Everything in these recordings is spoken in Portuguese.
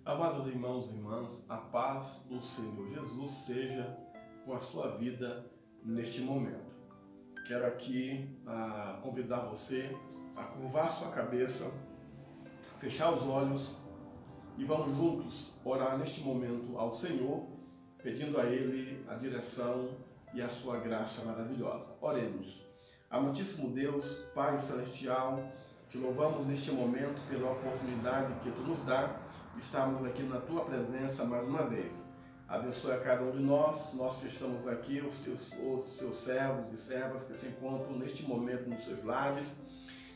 Amados irmãos e irmãs, a paz do Senhor Jesus seja com a sua vida neste momento. Quero aqui convidar você a curvar sua cabeça, fechar os olhos e vamos juntos orar neste momento ao Senhor, pedindo a Ele a direção e a sua graça maravilhosa. Oremos. Amantíssimo Deus, Pai Celestial, te louvamos neste momento pela oportunidade que Tu nos dá de estarmos aqui na Tua presença mais uma vez. Abençoe a cada um de nós que estamos aqui, os Teus servos e servas que se encontram neste momento nos seus lares.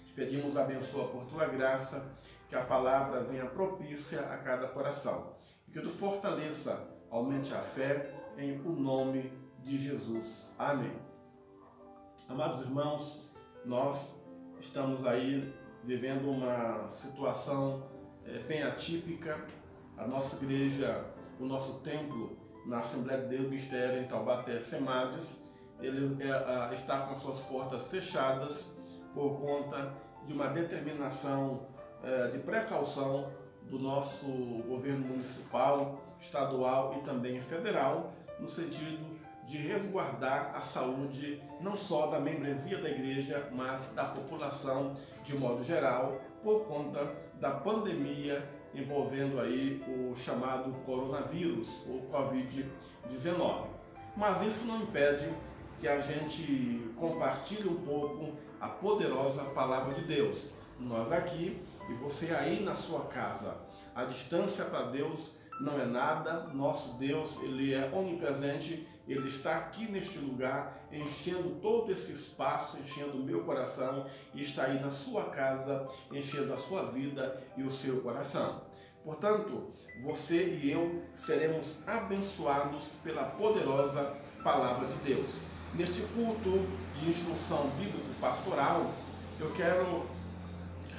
Te pedimos, abençoa por Tua graça, que a palavra venha propícia a cada coração. E que Tu fortaleça, aumente a fé em o nome de Jesus. Amém. Amados irmãos, nós estamos aí vivendo uma situação bem atípica. A nossa igreja, o nosso templo na Assembleia de Deus Mistério em Taubaté, Semades, ele está com as suas portas fechadas por conta de uma determinação de precaução do nosso governo municipal, estadual e também federal, no sentido de resguardar a saúde não só da membresia da igreja, mas da população de modo geral, por conta da pandemia envolvendo aí o chamado coronavírus, ou Covid-19. Mas isso não impede que a gente compartilhe um pouco a poderosa palavra de Deus. Nós aqui e você aí na sua casa. A distância para Deus não é nada. Nosso Deus, Ele é onipresente. Ele está aqui neste lugar, enchendo todo esse espaço, enchendo o meu coração, e está aí na sua casa, enchendo a sua vida e o seu coração. Portanto, você e eu seremos abençoados pela poderosa palavra de Deus. Neste culto de instrução bíblico-pastoral, eu quero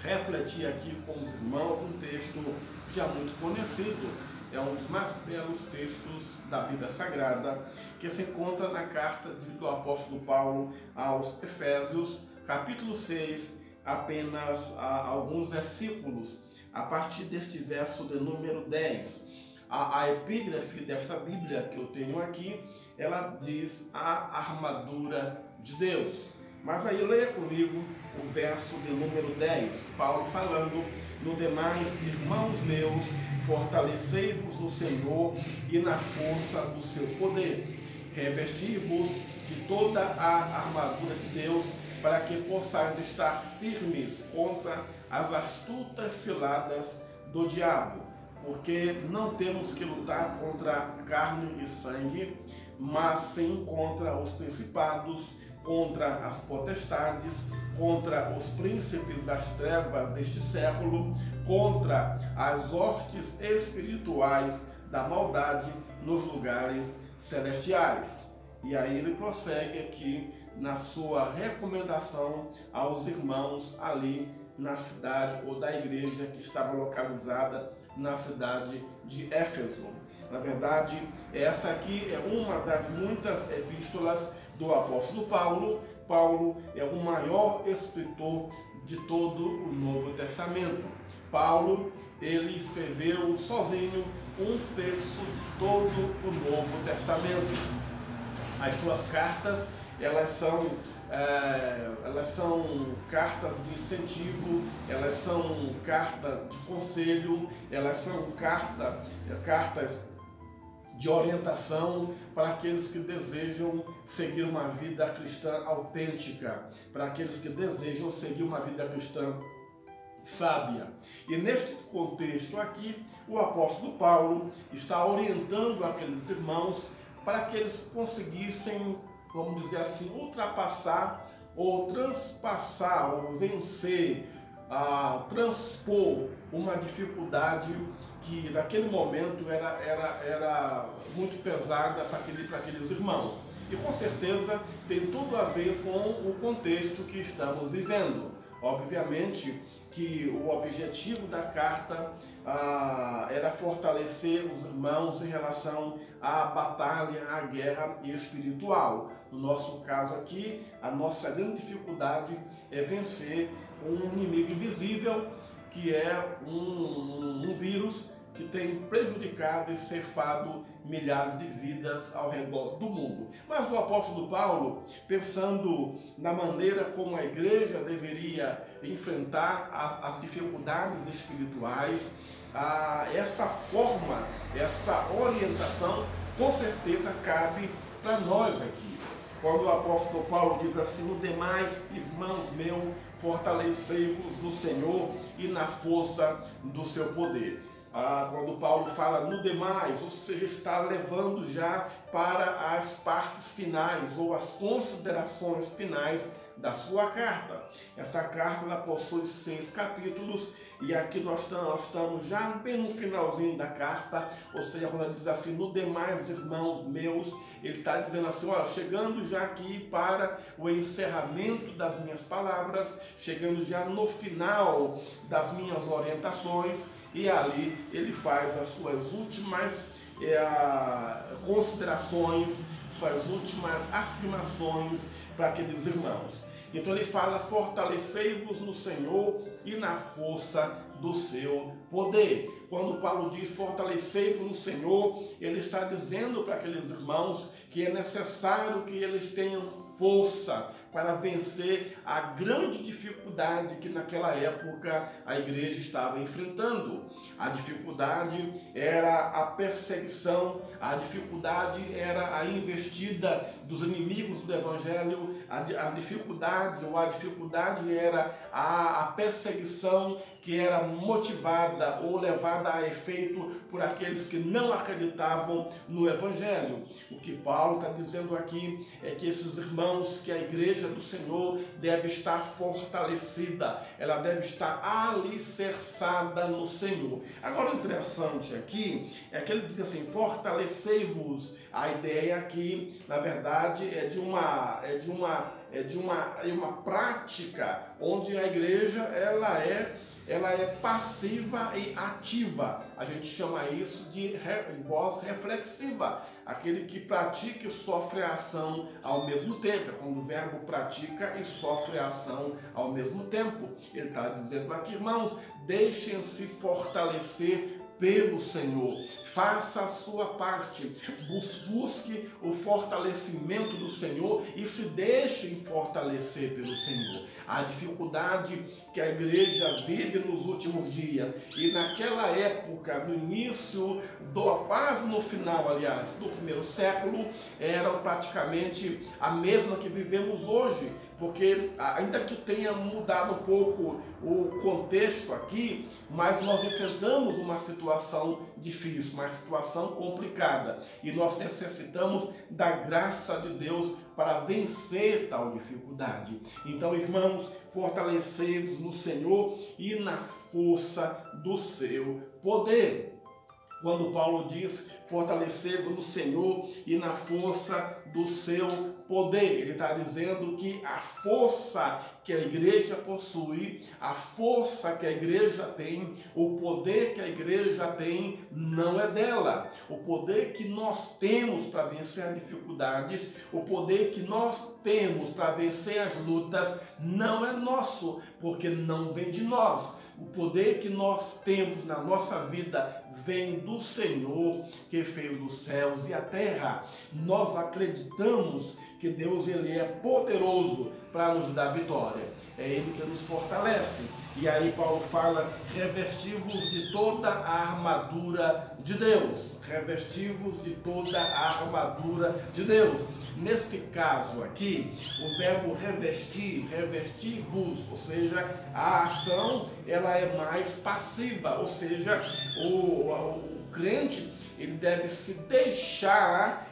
refletir aqui com os irmãos um texto já muito conhecido. É um dos mais belos textos da Bíblia Sagrada, que se encontra na carta do apóstolo Paulo aos Efésios, capítulo 6, apenas alguns versículos, a partir deste verso de número 10. A epígrafe desta Bíblia que eu tenho aqui, ela diz a armadura de Deus. Mas aí leia comigo o verso de número 10, Paulo falando: no demais, irmãos meus, fortalecei-vos no Senhor e na força do seu poder. Revesti-vos de toda a armadura de Deus, para que possais estar firmes contra as astutas ciladas do diabo. Porque não temos que lutar contra carne e sangue, mas sim contra os principados, contra as potestades, contra os príncipes das trevas deste século, contra as hostes espirituais da maldade nos lugares celestiais. E aí ele prossegue aqui na sua recomendação aos irmãos ali na cidade ou da igreja que estava localizada na cidade de Éfeso. Na verdade, esta aqui é uma das muitas epístolas do apóstolo Paulo. Paulo é o maior escritor de todo o Novo Testamento. Paulo, ele escreveu sozinho 1/3 de todo o Novo Testamento. As suas cartas, elas são cartas de incentivo, elas são cartas de conselho, elas são cartas de orientação para aqueles que desejam seguir uma vida cristã autêntica, para aqueles que desejam seguir uma vida cristã sábia. E neste contexto aqui, o apóstolo Paulo está orientando aqueles irmãos para que eles conseguissem, vamos dizer assim, ultrapassar ou transpassar ou vencer, transpor uma dificuldade que naquele momento era muito pesada para aqueles irmãos. E com certeza tem tudo a ver com o contexto que estamos vivendo. Obviamente que o objetivo da carta era fortalecer os irmãos em relação à batalha, à guerra espiritual. No nosso caso aqui, a nossa grande dificuldade é vencer um inimigo invisível, que é um vírus que tem prejudicado e ceifado milhares de vidas ao redor do mundo. Mas o apóstolo Paulo, pensando na maneira como a igreja deveria enfrentar as dificuldades espirituais, essa forma, essa orientação, com certeza cabe para nós aqui. Quando o apóstolo Paulo diz assim: no demais, irmãos meus, fortalecei-vos no Senhor e na força do seu poder. Quando Paulo fala no demais, ou seja, está levando já para as partes finais ou as considerações finais da sua carta. Essa carta ela possui 6 capítulos e aqui nós estamos já bem no finalzinho da carta, ou seja, quando ele diz assim, no demais, irmãos meus, ele está dizendo assim, olha, chegando já aqui para o encerramento das minhas palavras, chegando já no final das minhas orientações, e ali ele faz as suas últimas considerações, suas últimas afirmações para aqueles irmãos. Então ele fala, fortalecei-vos no Senhor e na força do seu poder. Quando Paulo diz fortalecei-vos no Senhor, ele está dizendo para aqueles irmãos que é necessário que eles tenham força para vencer a grande dificuldade que naquela época a igreja estava enfrentando. A dificuldade era a perseguição, a dificuldade era a investida dos inimigos do Evangelho, a dificuldade era a perseguição que era motivada ou levada a efeito por aqueles que não acreditavam no Evangelho. O que Paulo está dizendo aqui é que esses irmãos, que a igreja do Senhor deve estar fortalecida, ela deve estar alicerçada no Senhor. Agora, o interessante aqui é que ele diz assim, fortalecei-vos. A ideia aqui, na verdade, é de uma prática onde a igreja ela é passiva e ativa. A gente chama isso de voz reflexiva. Aquele que pratica e sofre a ação ao mesmo tempo. É quando o verbo pratica e sofre a ação ao mesmo tempo. Ele está dizendo aqui, irmãos, deixem-se fortalecer pelo Senhor, faça a sua parte, busque o fortalecimento do Senhor e se deixem fortalecer pelo Senhor. A dificuldade que a igreja vive nos últimos dias e naquela época, no início, quase no final, aliás, do primeiro século, eram praticamente a mesma que vivemos hoje. Porque ainda que tenha mudado um pouco o contexto aqui, mas nós enfrentamos uma situação difícil, uma situação complicada. E nós necessitamos da graça de Deus para vencer tal dificuldade. Então, irmãos, fortalecei-vos no Senhor e na força do seu poder. Quando Paulo diz, fortalecei-vos no Senhor e na força do seu poder, ele está dizendo que a força que a igreja possui, a força que a igreja tem, o poder que a igreja tem, não é dela. O poder que nós temos para vencer as dificuldades, o poder que nós temos para vencer as lutas, não é nosso, porque não vem de nós. O poder que nós temos na nossa vida vem do Senhor que fez os céus e a terra. Nós acreditamos que Deus ele é poderoso para nos dar vitória. É Ele que nos fortalece. E aí Paulo fala, revesti-vos de toda a armadura de Deus. Revesti-vos de toda a armadura de Deus. Neste caso aqui, o verbo revestir, revesti-vos, ou seja, a ação ela é mais passiva, ou seja, o crente ele deve se deixar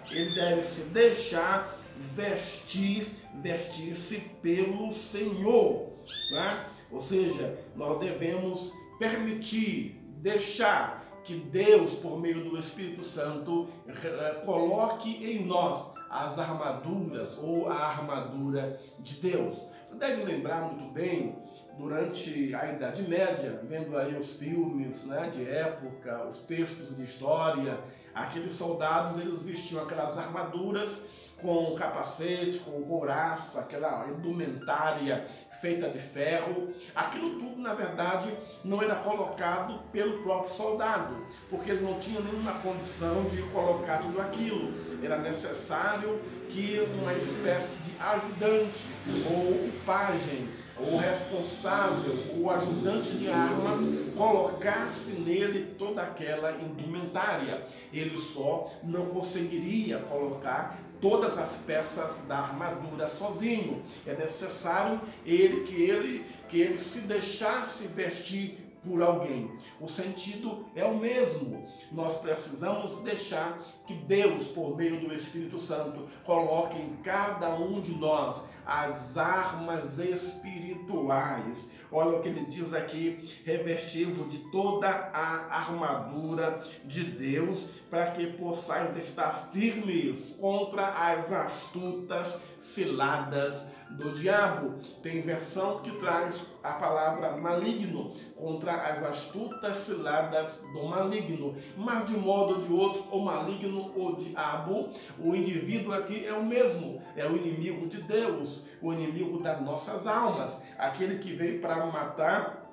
vestir-se pelo Senhor, né? Ou seja, nós devemos permitir, deixar que Deus, por meio do Espírito Santo, coloque em nós as armaduras ou a armadura de Deus. Você deve lembrar muito bem durante a Idade Média, vendo aí os filmes, né, de época, os textos de história, aqueles soldados, eles vestiam aquelas armaduras com capacete, com couraça, aquela indumentária feita de ferro. Aquilo tudo, na verdade, não era colocado pelo próprio soldado, porque ele não tinha nenhuma condição de colocar tudo aquilo. Era necessário que uma espécie de ajudante, ou o pajem, o responsável, o ajudante de armas, colocasse nele toda aquela indumentária. Ele só não conseguiria colocar todas as peças da armadura sozinho. É necessário que ele se deixasse vestir por alguém. O sentido é o mesmo. Nós precisamos deixar que Deus, por meio do Espírito Santo, coloque em cada um de nós as armas espirituais. Olha o que ele diz aqui: revesti-vos de toda a armadura de Deus, para que possais estar firmes contra as astutas ciladas do diabo. Tem versão que traz a palavra maligno, contra as astutas ciladas do maligno. Mas de um modo ou de outro, o maligno, o diabo, o indivíduo aqui é o mesmo, é o inimigo de Deus, o inimigo das nossas almas, aquele que veio para matar,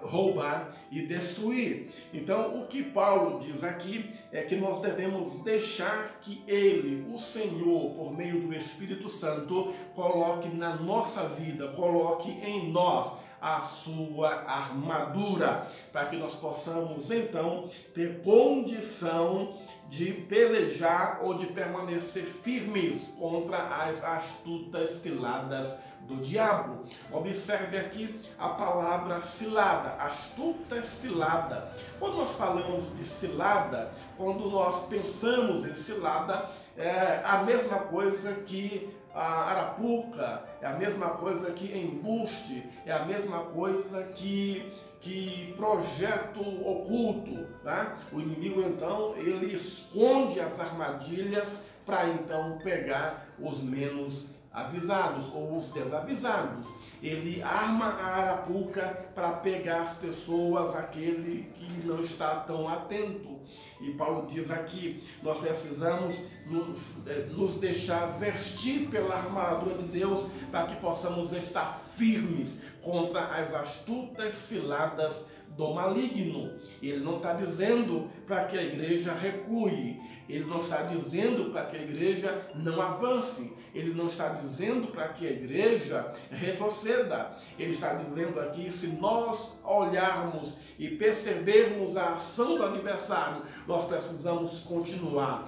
roubar e destruir. Então, o que Paulo diz aqui é que nós devemos deixar que ele, o Senhor, por meio do Espírito Santo, coloque na nossa vida, coloque em nós a sua armadura, para que nós possamos então ter condição de pelejar ou de permanecer firmes contra as astutas ciladas do diabo. Observe aqui a palavra cilada, astuta cilada. Quando nós falamos de cilada, quando nós pensamos em cilada, é a mesma coisa que a arapuca, é a mesma coisa que embuste, é a mesma coisa que projeto oculto, né? O inimigo então ele esconde as armadilhas para então pegar os menos avisados ou os desavisados. Ele arma a arapuca para pegar as pessoas, aquele que não está tão atento. E Paulo diz aqui, nós precisamos nos deixar vestir pela armadura de Deus, para que possamos estar firmes contra as astutas ciladas do maligno. Ele não está dizendo para que a igreja recue, ele não está dizendo para que a igreja não avance, ele não está dizendo para que a igreja retroceda. Ele está dizendo aqui, se nós olharmos e percebermos a ação do adversário, nós precisamos continuar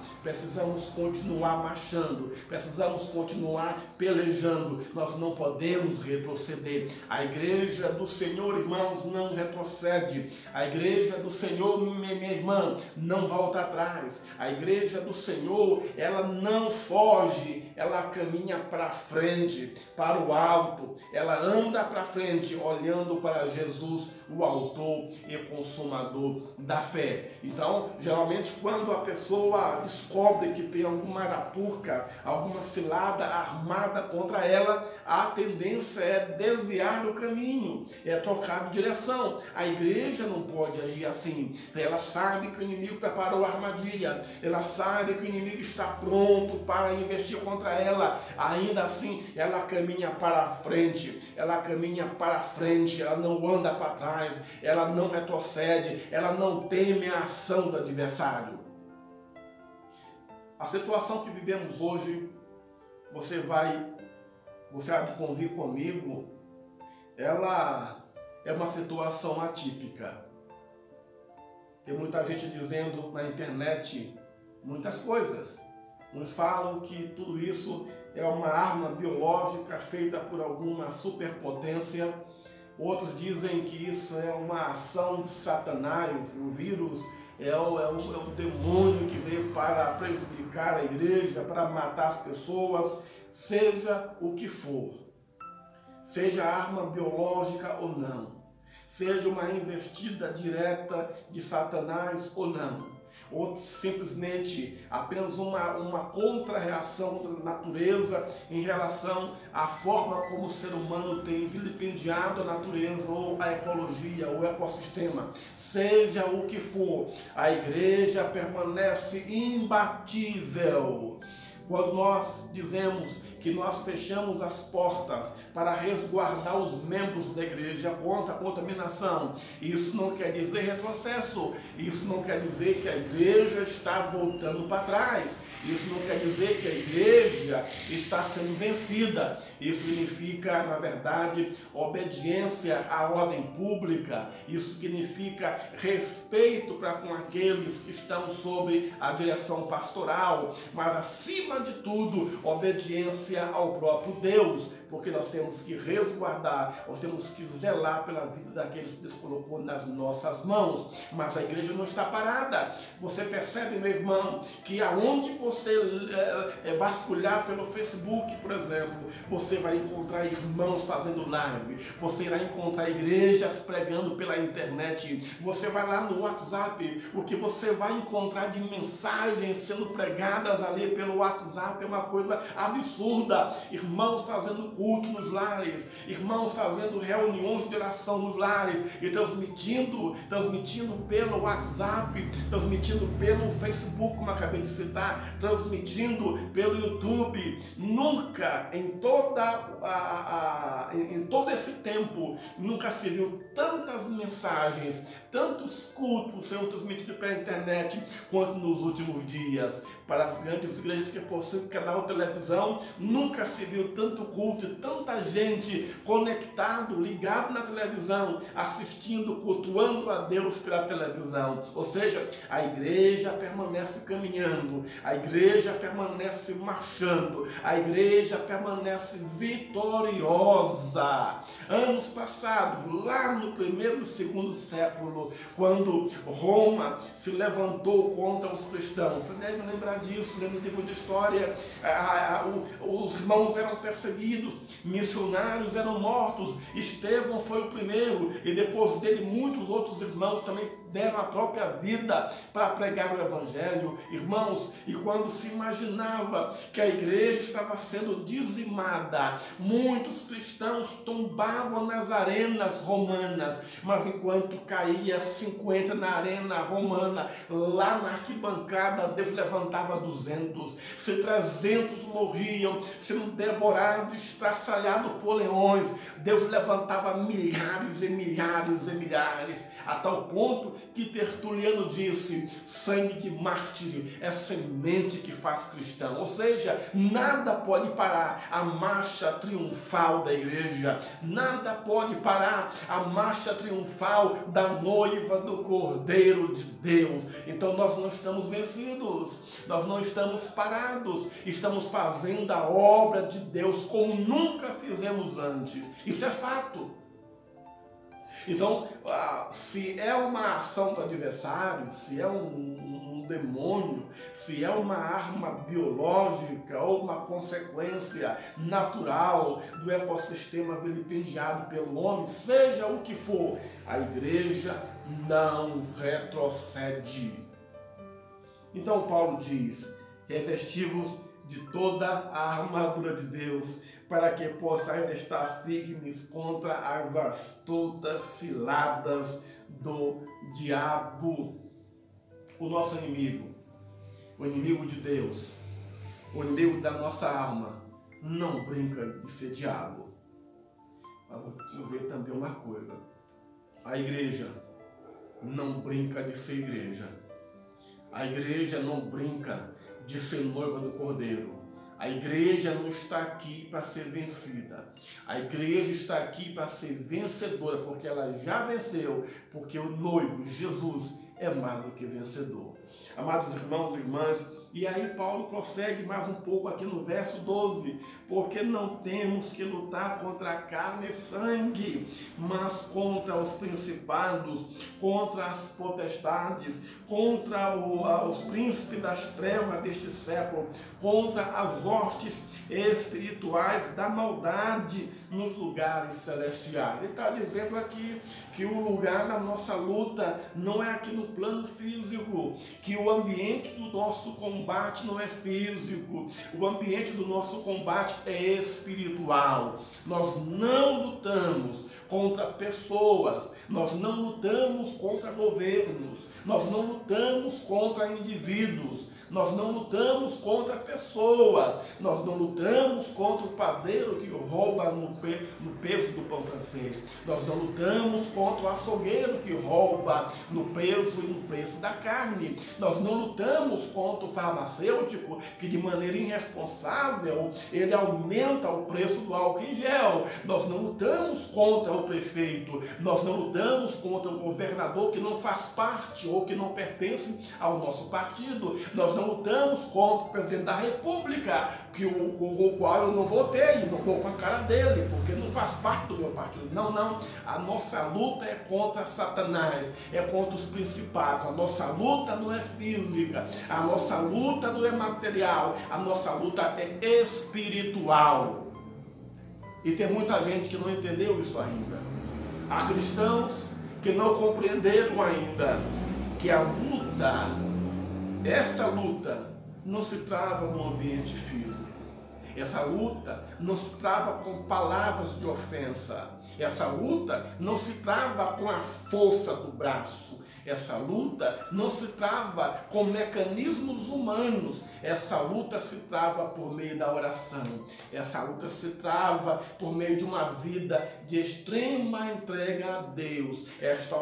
marchando, precisamos continuar pelejando, nós não podemos retroceder. A igreja do Senhor, irmãos, não retrocede. A igreja do Senhor, minha irmã, não volta atrás. A igreja do Senhor, ela não foge, ela caminha para frente, para o alto, ela anda para frente, olhando para Jesus, o autor e consumador da fé. Então, geralmente, quando a pessoa descobre que tem alguma arapuca, alguma cilada armada contra ela, a tendência é desviar o caminho, é trocar de direção. A igreja não pode agir assim. Ela sabe que o inimigo preparou a armadilha, ela sabe que o inimigo está pronto para investir contra ela. Ainda assim, ela caminha para frente, ela não anda para trás, ela não retrocede, ela não teme a ação do adversário. A situação que vivemos hoje, você há de convir comigo, ela é uma situação atípica. Tem muita gente dizendo na internet muitas coisas. Uns falam que tudo isso é uma arma biológica feita por alguma superpotência. Outros dizem que isso é uma ação de Satanás, o vírus é o demônio que veio para prejudicar a igreja, para matar as pessoas. Seja o que for, seja arma biológica ou não, seja uma investida direta de Satanás ou não, ou simplesmente apenas uma contra-reação da natureza em relação à forma como o ser humano tem vilipendiado a natureza ou a ecologia ou o ecossistema. Seja o que for, a igreja permanece imbatível. Quando nós dizemos que nós fechamos as portas para resguardar os membros da igreja contra a contaminação, isso não quer dizer retrocesso, isso não quer dizer que a igreja está voltando para trás, isso não quer dizer que a igreja está sendo vencida. Isso significa, na verdade, obediência à ordem pública, isso significa respeito para com aqueles que estão sob a direção pastoral, mas acima de tudo, obediência ao próprio Deus, porque nós temos que resguardar, nós temos que zelar pela vida daqueles que Deus colocou nas nossas mãos. Mas a igreja não está parada. Você percebe, meu irmão, que aonde você vasculhar pelo Facebook, por exemplo, você vai encontrar irmãos fazendo live, você irá encontrar igrejas pregando pela internet, você vai lá no WhatsApp, o que você vai encontrar de mensagens sendo pregadas ali pelo WhatsApp é uma coisa absurda. Irmãos fazendo culto nos lares, irmãos fazendo reuniões de oração nos lares e transmitindo pelo WhatsApp, transmitindo pelo Facebook, como acabei de citar, transmitindo pelo YouTube. Nunca em todo esse tempo, nunca se viu tantas mensagens, tantos cultos sendo transmitidos pela internet quanto nos últimos dias. Para as grandes igrejas que possuem canal de televisão, nunca se viu tanto culto e tanta gente conectado, ligado na televisão, assistindo, cultuando a Deus pela televisão. Ou seja, a igreja permanece caminhando, a igreja permanece marchando, a igreja permanece vitoriosa. Anos passados, lá no primeiro e segundo século, quando Roma se levantou contra os cristãos, você deve lembrar disso, lembra do livro de história, os irmãos eram perseguidos, missionários eram mortos, Estevão foi o primeiro, e depois dele muitos outros irmãos também deram a própria vida para pregar o evangelho, irmãos. E quando se imaginava que a igreja estava sendo dizimada, muitos cristãos tombavam nas arenas romanas, mas enquanto caía 50 na arena romana, lá na arquibancada Deus levantava 200, se 300 morriam, sendo devorados, estraçalhados por leões, Deus levantava milhares e milhares e milhares, a tal ponto que Tertuliano disse: sangue de mártir é semente que faz cristão. Ou seja, nada pode parar a marcha triunfal da igreja, nada pode parar a marcha triunfal da noiva do Cordeiro de Deus. Então nós não estamos vencidos, nós não estamos parados, estamos fazendo a obra de Deus como nunca fizemos antes. Isso é fato. Então, se é uma ação do adversário, se é um demônio, se é uma arma biológica ou uma consequência natural do ecossistema vilipendiado pelo homem, seja o que for, a igreja não retrocede. Então Paulo diz: revestivos de toda a armadura de Deus, para que possais estar firmes contra as astutas ciladas do diabo. O nosso inimigo, o inimigo de Deus, o inimigo da nossa alma, não brinca de ser diabo. Mas vou te dizer também uma coisa: a igreja não brinca de ser igreja. A igreja não brinca de ser noiva do Cordeiro. A igreja não está aqui para ser vencida. A igreja está aqui para ser vencedora, porque ela já venceu, porque o noivo, Jesus, é mais do que vencedor. Amados irmãos e irmãs, e aí Paulo prossegue mais um pouco aqui no verso 12, porque não temos que lutar contra a carne e sangue, mas contra os principados, contra as potestades, contra os príncipes das trevas deste século, contra as hostes espirituais da maldade nos lugares celestiais. Ele está dizendo aqui que o lugar da nossa luta não é aqui no plano físico, que o ambiente do nosso combate não é físico, o ambiente do nosso combate é espiritual. Nós não lutamos contra pessoas, nós não lutamos contra governos, nós não lutamos contra indivíduos, nós não lutamos contra pessoas, nós não lutamos contra o padeiro que rouba no peso do pão francês, nós não lutamos contra o açougueiro que rouba no peso e no preço da carne, nós não lutamos contra o farmacêutico que de maneira irresponsável ele aumenta o preço do álcool em gel, nós não lutamos contra o prefeito, nós não lutamos contra o governador que não faz parte ou que não pertence ao nosso partido, nós não lutamos contra o presidente da República, com o qual eu não votei, não vou com a cara dele, porque não faz parte do meu partido. Não, não. A nossa luta é contra Satanás, é contra os principados. A nossa luta não é física, a nossa luta não é material, a nossa luta é espiritual. E tem muita gente que não entendeu isso ainda. Há cristãos que não compreenderam ainda que a luta, esta luta, não se trava no ambiente físico. Essa luta não se trava com palavras de ofensa. Essa luta não se trava com a força do braço. Essa luta não se trava com mecanismos humanos. Essa luta se trava por meio da oração. Essa luta se trava por meio de uma vida de extrema entrega a Deus. Esta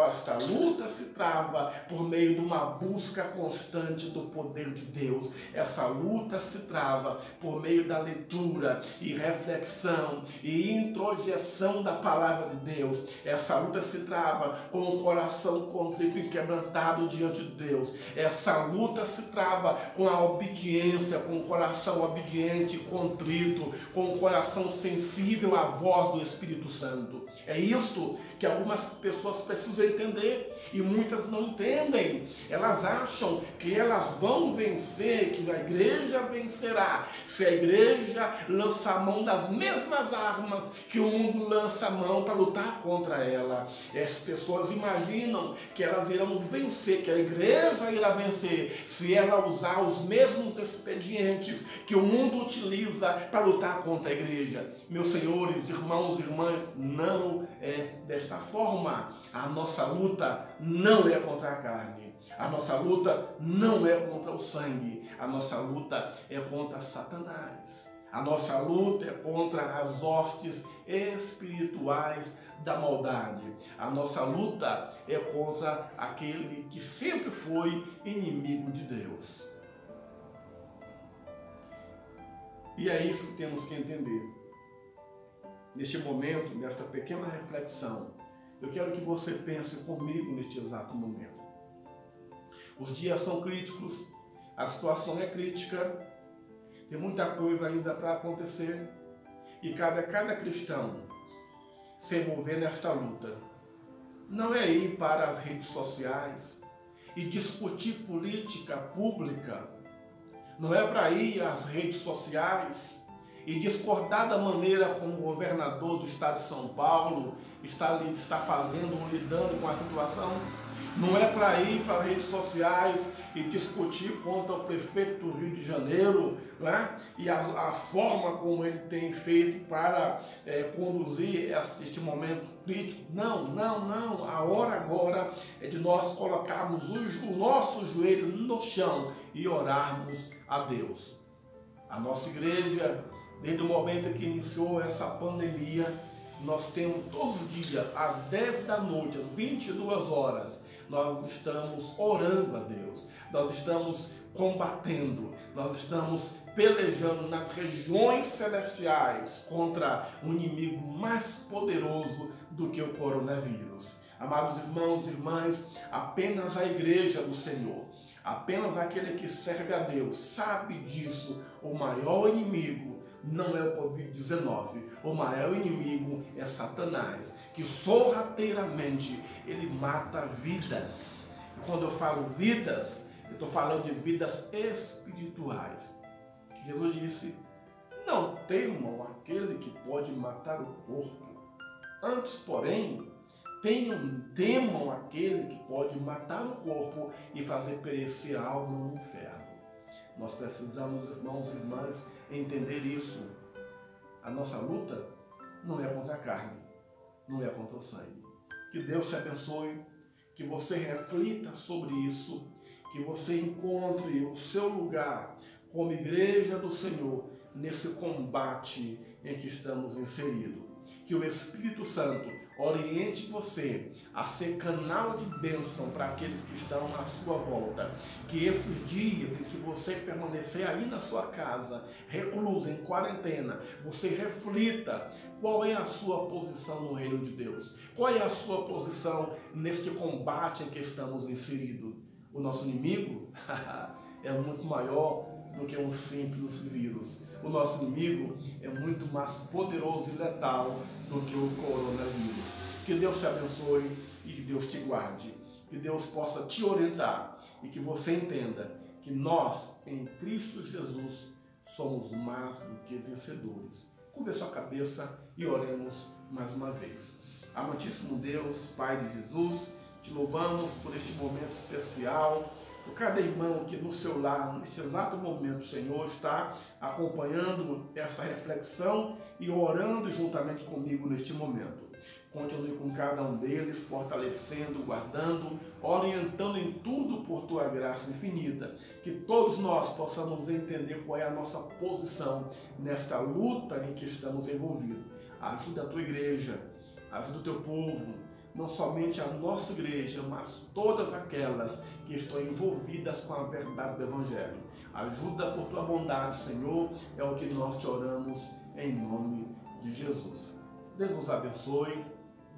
luta se trava por meio de uma busca constante do poder de Deus. Essa luta se trava por meio da leitura e reflexão e introjeção da palavra de Deus. Essa luta se trava com o coração contrito e quebrantado diante de Deus. Essa luta se trava com a obediência, com o coração obediente e contrito, com o coração sensível à voz do Espírito Santo. É isto que algumas pessoas precisam entender e muitas não entendem. Elas acham que elas vão vencer, que a igreja vencerá se a igreja lançar mão das mesmas armas que o mundo lança mão para lutar contra ela. As pessoas imaginam que elas irão vencer, que a igreja irá vencer se ela usar os mesmos expedientes que o mundo utiliza para lutar contra a igreja. Meus senhores, irmãos e irmãs, não é desta forma. A nossa luta não é contra a carne. A nossa luta não é contra o sangue. A nossa luta é contra Satanás. A nossa luta é contra as hostes espirituais da maldade. A nossa luta é contra aquele que sempre foi inimigo de Deus. E é isso que temos que entender. Neste momento, nesta pequena reflexão, eu quero que você pense comigo neste exato momento. Os dias são críticos, a situação é crítica, tem muita coisa ainda para acontecer e cabe a cada cristão se envolver nesta luta. Não é ir para as redes sociais e discutir política pública. Não é para ir às redes sociais e discordar da maneira como o governador do estado de São Paulo está fazendo ou lidando com a situação. Não é para ir para as redes sociais e discutir contra o prefeito do Rio de Janeiro, né? E a forma como ele tem feito para conduzir este momento crítico. Não, não, não. A hora agora é de nós colocarmos o nosso joelho no chão e orarmos a Deus. A nossa igreja, desde o momento que iniciou essa pandemia, nós temos todos os dias, às 10 da noite, às 22 horas, nós estamos orando a Deus, nós estamos combatendo, nós estamos pelejando nas regiões celestiais contra um inimigo mais poderoso do que o coronavírus. Amados irmãos e irmãs, apenas a igreja do Senhor, apenas aquele que serve a Deus, sabe disso. O maior inimigo não é o Covid-19, o maior inimigo é Satanás, que sorrateiramente ele mata vidas. E quando eu falo vidas, eu estou falando de vidas espirituais. Jesus disse: não temam aquele que pode matar o corpo, antes, porém, temam aquele que pode matar o corpo e fazer perecer a alma no inferno. Nós precisamos, irmãos e irmãs, entender isso. A nossa luta não é contra a carne, não é contra o sangue. Que Deus te abençoe, que você reflita sobre isso, que você encontre o seu lugar como igreja do Senhor nesse combate em que estamos inseridos. Que o Espírito Santo oriente você a ser canal de bênção para aqueles que estão à sua volta. Que esses dias em que você permanecer aí na sua casa, recluso, em quarentena, você reflita qual é a sua posição no reino de Deus. Qual é a sua posição neste combate em que estamos inseridos. O nosso inimigo é muito maior do que um simples vírus. O nosso inimigo é muito mais poderoso e letal do que o coronavírus. Que Deus te abençoe e que Deus te guarde. Que Deus possa te orientar e que você entenda que nós, em Cristo Jesus, somos mais do que vencedores. Curve a sua cabeça e oremos mais uma vez. Amantíssimo Deus, Pai de Jesus, te louvamos por este momento especial, por cada irmão que no seu lar, neste exato momento, Senhor, está acompanhando esta reflexão e orando juntamente comigo neste momento. Continue com cada um deles, fortalecendo, guardando, orientando em tudo por Tua graça infinita. Que todos nós possamos entender qual é a nossa posição nesta luta em que estamos envolvidos. Ajuda a Tua igreja, ajuda o Teu povo, não somente a nossa igreja, mas todas aquelas que estão envolvidas com a verdade do Evangelho. Ajuda por Tua bondade, Senhor, é o que nós te oramos em nome de Jesus. Deus nos abençoe,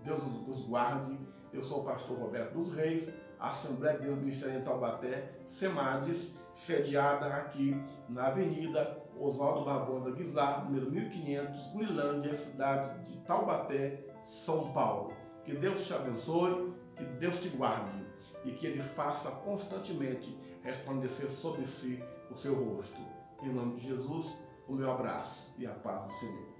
Deus nos guarde. Eu sou o pastor Roberto dos Reis, Assembleia de Deus Ministério em Taubaté, SEMADES, sediada aqui na Avenida Oswaldo Barbosa Guizar, número 1500, Gurilândia, cidade de Taubaté, São Paulo. Que Deus te abençoe, que Deus te guarde e que Ele faça constantemente resplandecer sobre si o seu rosto. Em nome de Jesus, o meu abraço e a paz do Senhor.